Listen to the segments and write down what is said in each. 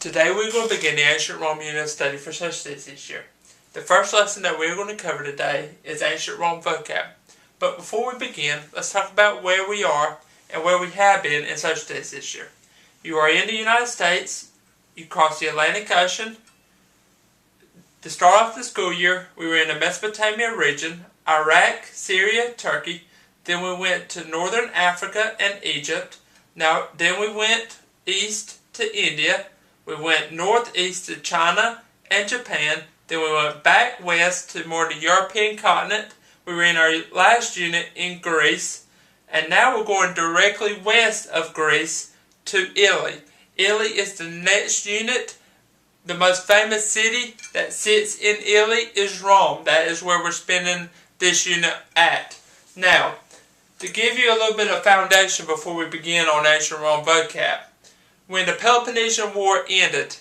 Today we're going to begin the Ancient Rome Unit of Study for Social Studies this year. The first lesson that we're going to cover today is Ancient Rome Vocab. But before we begin, let's talk about where we are and where we have been in Social Studies this year. You are in the United States. You crossed the Atlantic Ocean. To start off the school year, we were in the Mesopotamia region, Iraq, Syria, Turkey. Then we went to Northern Africa and Egypt. Then we went east to India. We went northeast to China and Japan. Then we went back west to more the European continent. We were in our last unit in Greece. And now we're going directly west of Greece to Italy. Italy is the next unit. The most famous city that sits in Italy is Rome. That is where we're spending this unit at. Now, to give you a little bit of foundation before we begin on Ancient Rome Vocab. When the Peloponnesian War ended,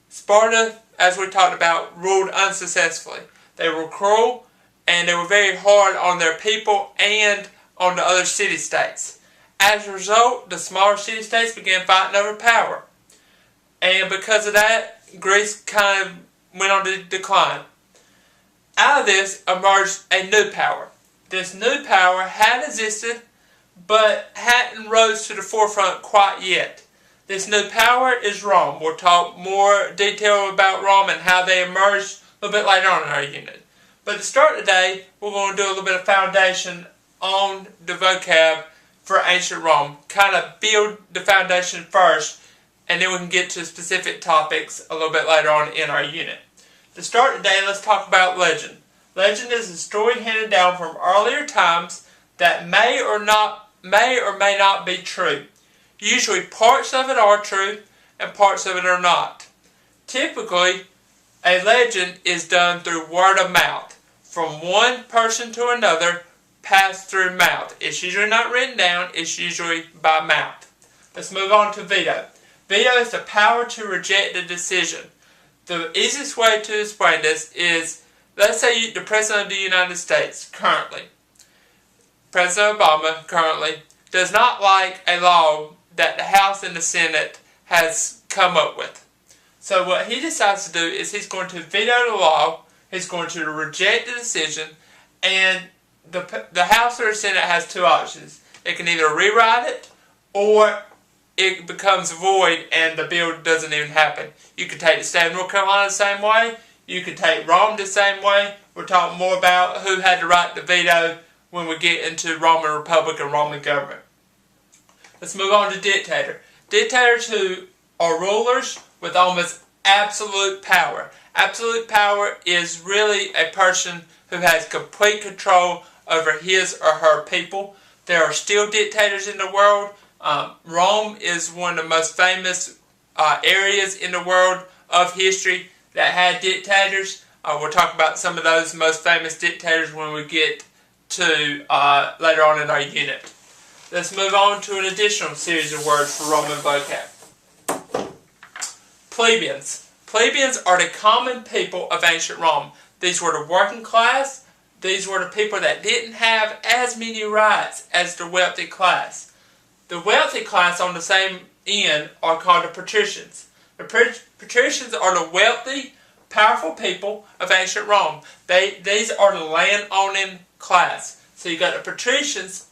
Sparta, as we talked about, ruled unsuccessfully. They were cruel and they were very hard on their people and on the other city-states. As a result, the smaller city-states began fighting over power. And because of that, Greece kind of went on the decline. Out of this emerged a new power. This new power had existed, but hadn't rose to the forefront quite yet. This new power is Rome. We'll talk more detail about Rome and how they emerged a little bit later on in our unit. But to start today, we're going to do a little bit of foundation on the vocab for ancient Rome. Kind of build the foundation first, and then we can get to specific topics a little bit later on in our unit. To start today, let's talk about legend. Legend is a story handed down from earlier times that may or may not be true. Usually parts of it are true and parts of it are not. Typically, a legend is done through word of mouth. From one person to another, passed through mouth. It's usually not written down, it's usually by mouth. Let's move on to veto. Veto is the power to reject a decision. The easiest way to explain this is, let's say the President of the United States currently, President Obama currently, does not like a law that the House and the Senate has come up with. So what he decides to do is he's going to veto the law, he's going to reject the decision, and the House or the Senate has two options. It can either rewrite it, or it becomes void and the bill doesn't even happen. You could take the state of North Carolina the same way, you could take Rome the same way. We're talking more about who had the right to veto when we get into Roman Republic and Roman government. Let's move on to dictator. Dictators who are rulers with almost absolute power. Absolute power is really a person who has complete control over his or her people. There are still dictators in the world. Rome is one of the most famous areas in the world of history that had dictators. We'll talk about some of those most famous dictators when we get to later on in our unit. Let's move on to an additional series of words for Roman vocab. Plebeians. Plebeians are the common people of ancient Rome. These were the working class. These were the people that didn't have as many rights as the wealthy class. The wealthy class on the same end are called the patricians. The patricians are the wealthy, powerful people of ancient Rome. These are the land-owning class. So you got the patricians,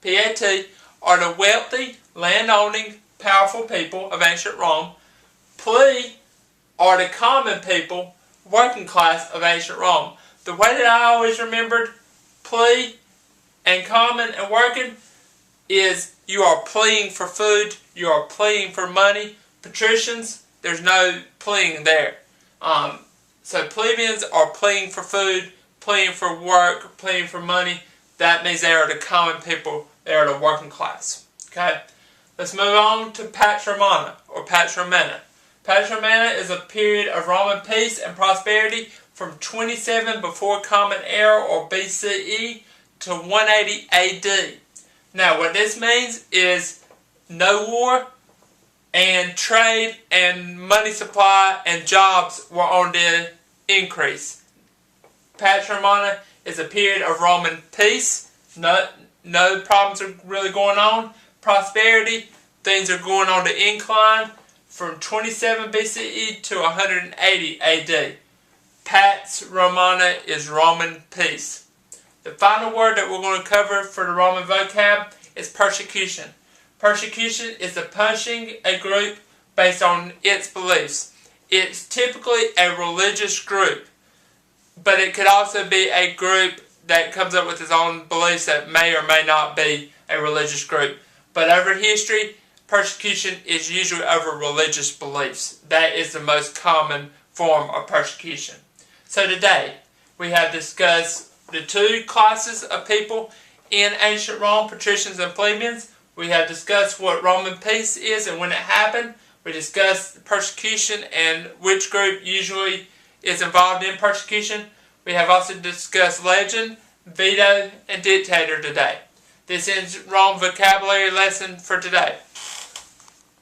P-A-T, are the wealthy, land-owning, powerful people of ancient Rome. Plebe are the common people, working class of ancient Rome. The way that I always remembered plebe and common and working is you are pleading for food, you are pleading for money. Patricians, there's no pleading there. So plebeians are pleading for food, pleading for work, pleading for money. That means they are the common people, they are the working class. Okay? Let's move on to Patrimana or Patrimana. Patrimana is a period of Roman peace and prosperity from 27 before Common Era or BCE to 180 AD. Now what this means is no war and trade and money supply and jobs were on the increase. Patrimana is a period of Roman peace. No problems are really going on. Prosperity, things are going on the incline. from 27 BCE to 180 AD. Pax Romana is Roman peace. The final word that we're going to cover for the Roman vocab is persecution. Persecution is the punishing a group based on its beliefs. It's typically a religious group, but it could also be a group that comes up with its own beliefs that may or may not be a religious group. But over history, persecution is usually over religious beliefs. That is the most common form of persecution. So today, we have discussed the two classes of people in ancient Rome, patricians and plebeians. We have discussed what Roman peace is and when it happened. We discussed persecution and which group usually is involved in persecution. We have also discussed legend, veto, and dictator today. This ends Rome vocabulary lesson for today.